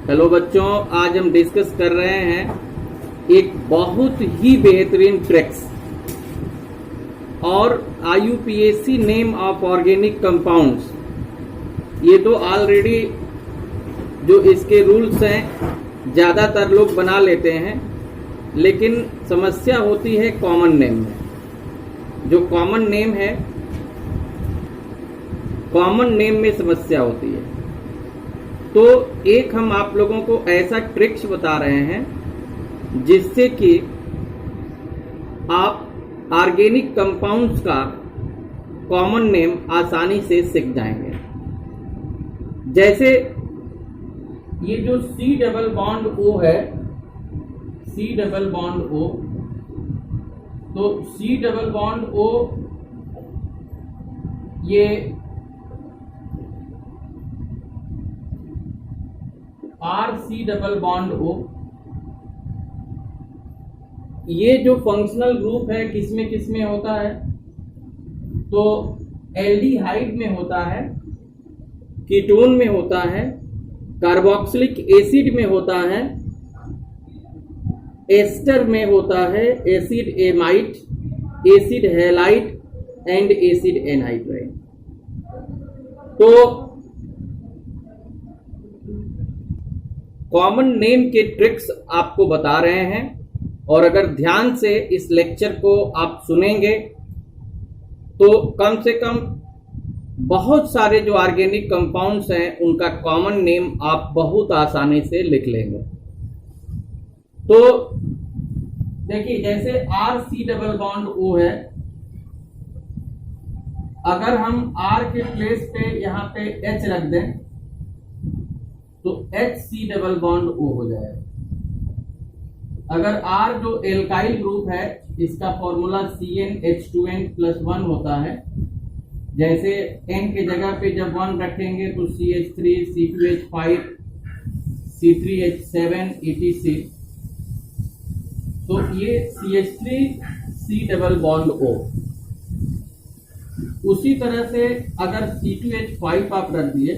Hello बच्चों, आज हम डिस्कस कर रहे हैं एक बहुत ही बेहतरीन ट्रिक्स और IUPAC name of organic compounds. ये तो ऑलरेडी जो इसके रूल्स हैं ज़्यादातर लोग बना लेते हैं, लेकिन समस्या होती है कॉमन नेम में। जो कॉमन नेम है, कॉमन नेम में समस्या होती है। तो एक हम आप लोगों को ऐसा ट्रिक्स बता रहे हैं जिससे कि आप ऑर्गेनिक कंपाउंड्स का कॉमन नेम आसानी से सीख जाएंगे। जैसे ये जो C डबल बॉन्ड O है, C डबल बॉन्ड O, तो C डबल बॉन्ड O ये RC डबल बॉन्ड O, ये जो फंक्शनल ग्रुप है किसमें किसमें होता है? तो एल्डिहाइड में होता है, कीटोन में होता है, कार्बोक्सिलिक एसिड में होता है, एस्टर में होता है, acid amide, acid halide and acid anhydride. तो कॉमन नेम के ट्रिक्स आपको बता रहे हैं, और अगर ध्यान से इस लेक्चर को आप सुनेंगे तो कम से कम बहुत सारे जो ऑर्गेनिक कंपाउंड्स हैं उनका कॉमन नेम आप बहुत आसानी से लिख लेंगे। तो देखिए, जैसे RC डबल बॉन्ड O है, अगर हम R के प्लेस पे यहाँ पे H रख दें तो HC डबल बॉन्ड O हो जाएगा। अगर R जो एल्काइल ग्रुप है, इसका फॉर्मूला CnH2n+1 होता है। जैसे N के जगह पे जब 1 रखेंगे तो CH3, C2H5, C3H7 etc। तो ये CH3C डबल बॉन्ड O। उसी तरह से अगर C2H5 आप रख दिए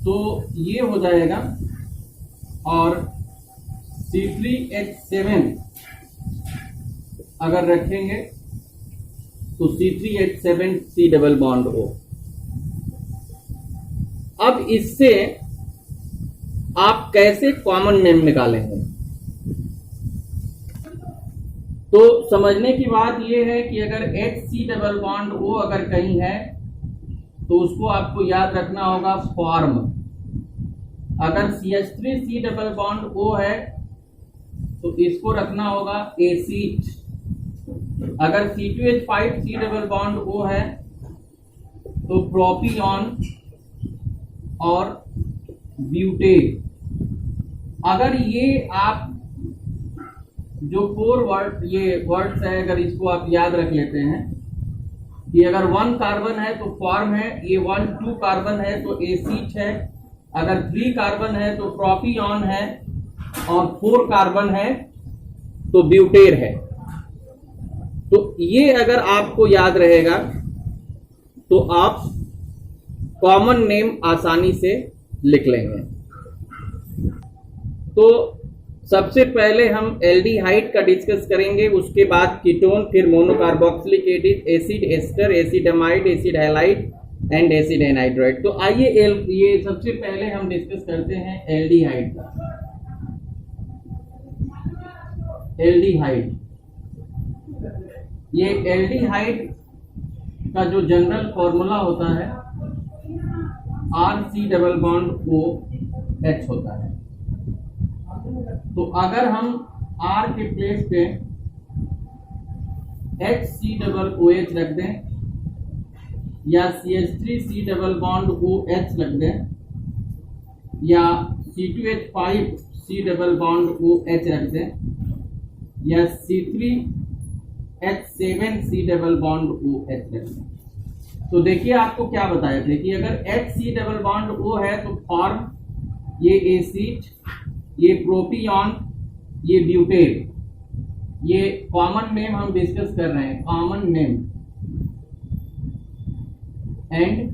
तो ये हो जाएगा, और C3H7 अगर रखेंगे तो C3H7C डबल बॉन्ड O। अब इससे आप कैसे कॉमन नेम निकालेंगे? तो समझने की बात यह है कि अगर HC डबल बॉन्ड O अगर कहीं है तो उसको आपको याद रखना होगा फॉर्म। अगर CH3C डबल बॉन्ड O है तो इसको रखना होगा एसिड। अगर C2H5C डबल बॉन्ड O है तो प्रोपियन और ब्यूटेन। अगर ये आप जो 4 वर्ड ये वर्ड्स है, अगर इसको आप याद रख लेते हैं कि अगर 1 कार्बन है तो फॉर्म है, ये 1-2 कार्बन है तो एसिड है, अगर 3 कार्बन है तो प्रोपियन है, और 4 कार्बन है तो ब्यूटेन है। तो ये अगर आपको याद रहेगा तो आप कॉमन नेम आसानी से लिख लेंगे। तो सबसे पहले हम एल्डिहाइड का डिस्कस करेंगे, उसके बाद कीटोन, फिर monocarboxylic acid, ester, acid amide, acid halide and acid anhydride. तो आइए ये सबसे पहले हम डिस्कस करते हैं एल्डिहाइड का। एल्डिहाइड, ये एल्डिहाइड का जो जनरल फॉर्मूला होता है RC डबल बॉन्ड OH होता है। तो अगर हम R के प्लेस पे HC डबल OH रख दें, या CH3C डबल बॉन्ड OH रख दें, या C2H5C डबल बॉन्ड OH रख दें, या C3H7C डबल बॉन्ड OH रख दें, तो देखिए आपको क्या बताया था कि अगर HC डबल बॉन्ड O है तो फॉर्म ये एसिड, ये प्रोपियन, ये ब्यूटेन। ये कॉमन नेम हम डिस्कस कर रहे हैं, common name and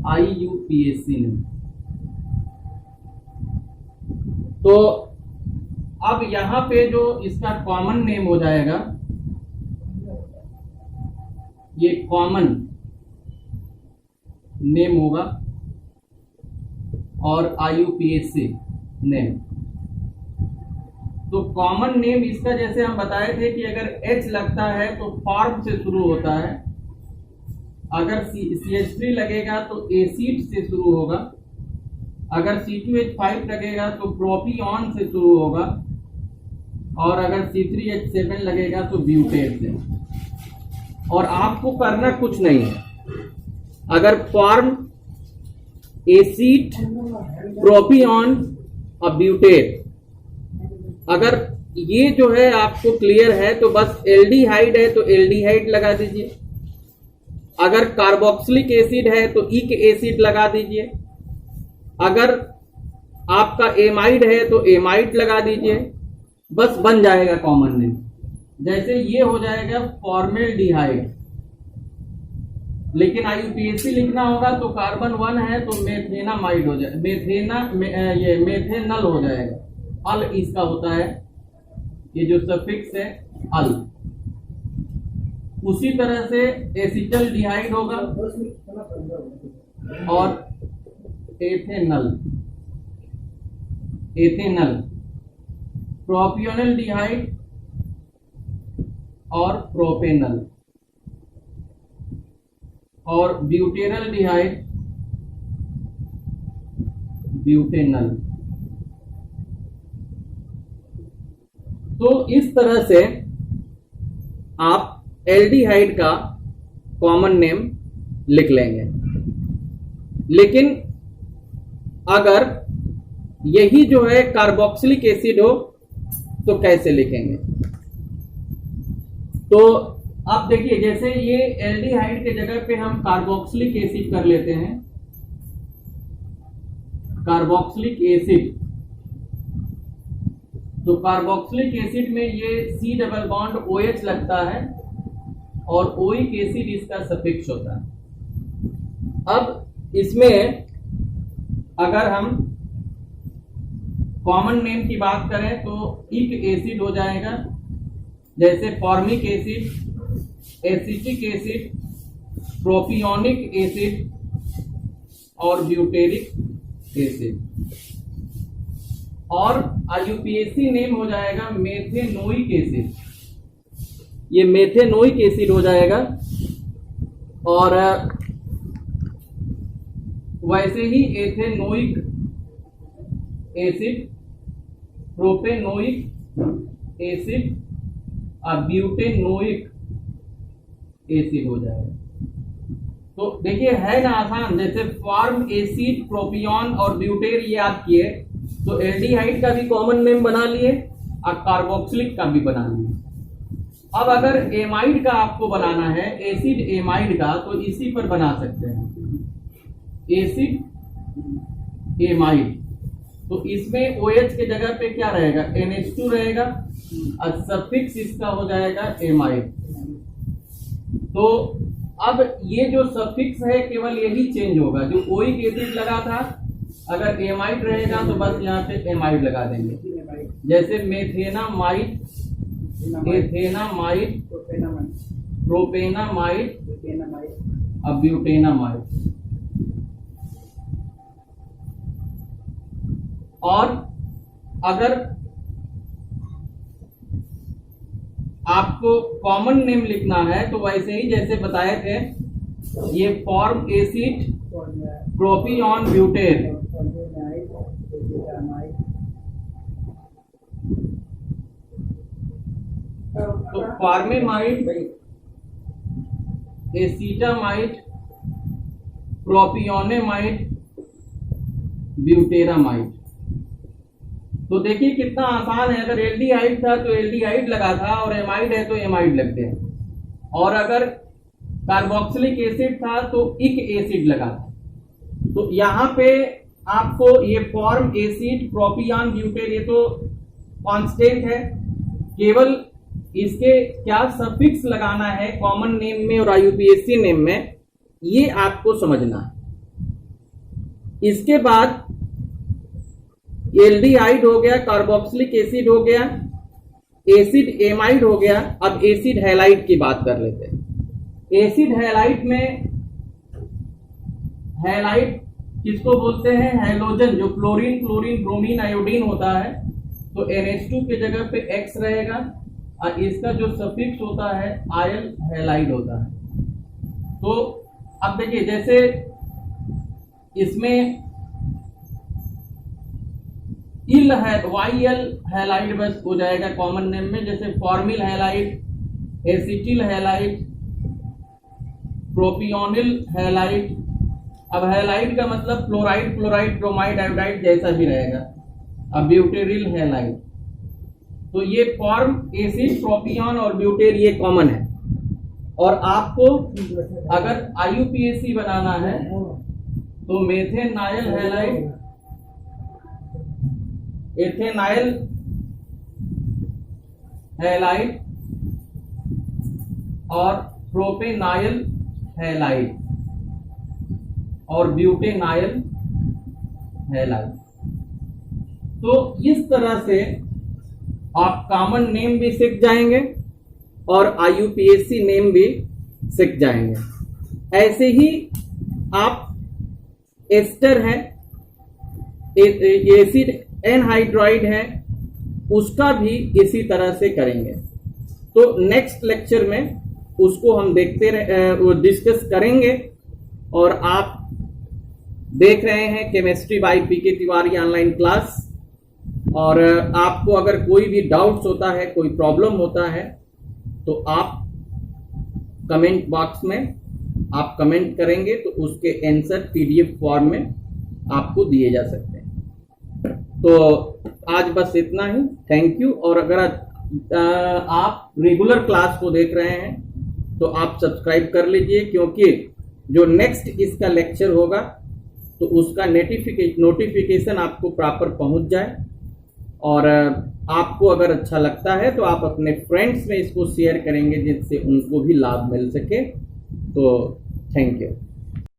IUPAC name. तो अब यहां पे जो इसका कॉमन नेम हो जाएगा, ये कॉमन नेम होगा और IUPAC नेम। तो कॉमन नेम इसका जैसे हम बताए थे कि अगर H लगता है तो फॉर्म से शुरू होता है, अगर CH3 लगेगा तो एसिड से शुरू होगा, अगर C2H5 लगेगा तो प्रोपियन से शुरू होगा, और अगर C3H7 लगेगा तो ब्यूटेट से। और आपको करना कुछ नहीं है, अगर फॉर्म एसिड प्रोपियन और ब्यूटेट, अगर ये जो है आपको क्लियर है तो बस एल्डिहाइड है तो एल्डिहाइड लगा दीजिए, अगर कार्बोक्सिलिक एसिड है तो इक एसिड लगा दीजिए, अगर आपका एमाइड है तो एमाइड लगा दीजिए, बस बन जाएगा कॉमन नेम। जैसे ये हो जाएगा फॉर्मेल्डिहाइड, लेकिन IUPAC लिखना होगा तो कार्बन 1 है तो मेथेनामाइड हो जाएगा, ये मेथेनल हो जाएगा, अल इसका होता है, ये जो सफिक्स है अल। उसी तरह से एसिटल्डिहाइड होगा और एथेनल, प्रोपियोनल्डिहाइड और प्रोपेनल, और ब्यूटेनल्डिहाइड, ब्यूटेनल। तो इस तरह से आप एल्डिहाइड का कॉमन नेम लिख लेंगे। लेकिन अगर यही जो है कार्बोक्सिलिक एसिड हो तो कैसे लिखेंगे? तो आप देखिए, जैसे ये एल्डिहाइड के जगह पे हम कार्बोक्सिलिक एसिड कर लेते हैं, कार्बोक्सिलिक एसिड। तो कार्बोक्सिलिक एसिड में ये C डबल बॉन्ड OH लगता है और ओइक एसिड इसका सफिक्स होता है। अब इसमें अगर हम कॉमन नेम की बात करें तो इक एसिड हो जाएगा, जैसे formic acid, acetic acid, propionic acid और ब्यूटेरिक एसिड। और IUPAC नेम हो जाएगा मेथेनोइक एसिड, ये मेथेनोइक एसिड हो जाएगा। और वैसे ही एथेनोइक एसिड, प्रोपेनोइक एसिड और ब्यूटेनोइक एसिड हो जाएगा। तो देखिए है ना आसान, जैसे फॉर्म एसिड प्रोपियन और ब्यूटेर याद किए तो एल्डिहाइड का भी कॉमन नेम बना लिए और कार्बोक्सिलिक का भी बना लिए। अब अगर एमाइड का आपको बनाना है, एसिड एमाइड का, तो इसी पर बना सकते हैं, एसिड एमाइड। तो इसमें OH के जगह पे क्या रहेगा, NH2 रहेगा और सफिक्स इसका हो जाएगा एमाइड। तो अब ये जो सफिक्स है केवल यही चेंज होगा, जो ओइक एसिड लगा था अगर एमाइड रहेगा तो बस यहाँ पे एमाइड लगा देंगे, जैसे मेथेनामाइड, एथेनामाइड, प्रोपेनामाइड और ब्यूटेनामाइड। और अगर आपको कॉमन नेम लिखना है तो वैसे ही जैसे बताए थे, ये फॉर्म एसिड प्रोपियन ब्यूटेन, तो फॉर्मेमाइड, एसीटामाइड, प्रोपियोनेमाइड, ब्यूटेरामाइड। तो देखिए कितना आसान है, अगर एल्डिहाइड था तो एल्डिहाइड लगा था और एमाइड है तो एमाइड लगते हैं, और अगर कार्बोक्सिलिक एसिड था तो इक एसिड लगा था। तो यहाँ पे आपको ये फॉर्म एसिड प्रोपियन ब्यूटेन ये तो कांस्टेंट है, केवल इसके क्या सफिक्स लगाना है कॉमन नेम में और IUPAC नेम में, ये आपको समझना है। इसके बाद एल्डिहाइड हो गया, कार्बोक्सिलिक एसिड हो गया, एसिड एमाइड हो गया। अब एसिड हैलाइड की बात कर लेते हैं। एसिड हैलाइड में, हैलाइड किसको बोलते हैं? हैलोजन, जो क्लोरीन, क्लोरीन, ब्रोमीन, आयोडीन होता है, तो NH2 की जगह पे X रहेगा और इसका जो सफिक्स होता है आयल हैलाइड होता है। तो अब देखिए, जैसे इसमें इल है, YL हैलाइड बस हो जाएगा कॉमन नेम में, जैसे formyl halide, acetyl halide, propionyl halide. अब हैलाइड का मतलब फ्लोराइड, क्लोराइड, ब्रोमाइड, आयोडाइड जैसा भी रहेगा। अब ब्यूटेरिल हैलाइड, तो ये फॉर्म एसिड, प्रोपियन और ब्यूटेर ये कॉमन है। और आपको अगर IUPAC बनाना है तो मेथेनाइल हैलाइड, एथेनाइल हैलाइड और प्रोपेनाइल हैलाइड और ब्यूटेनाइल हैलाइड। तो इस तरह से आप कॉमन नेम भी सीख जाएंगे और IUPAC नेम भी सीख जाएंगे। ऐसे ही आप एस्टर है, एसिड एनहाइड्राइड है, उसका भी इसी तरह से करेंगे। तो नेक्स्ट लेक्चर में उसको हम डिस्कस करेंगे। और आप देख रहे हैं chemistry bye PK Tiwari online class. और आपको अगर कोई भी डाउट्स होता है, कोई प्रॉब्लम होता है, तो आप कमेंट बॉक्स में आप कमेंट करेंगे तो उसके आंसर PDF फॉर्म में आपको दिए जा सकते हैं। तो आज बस इतना ही, थैंक यू। और अगर आप रेगुलर क्लास को देख रहे हैं तो आप सब्सक्राइब कर लीजिए, क्योंकि जो नेक्स्ट इसका लेक्चर होगा तो उसका नोटिफिकेशन आपको प्रॉपर पहुंच जाए। और आपको अगर अच्छा लगता है तो आप अपने फ्रेंड्स में इसको शेयर करेंगे, जिससे उनको भी लाभ मिल सके। तो थैंक यू।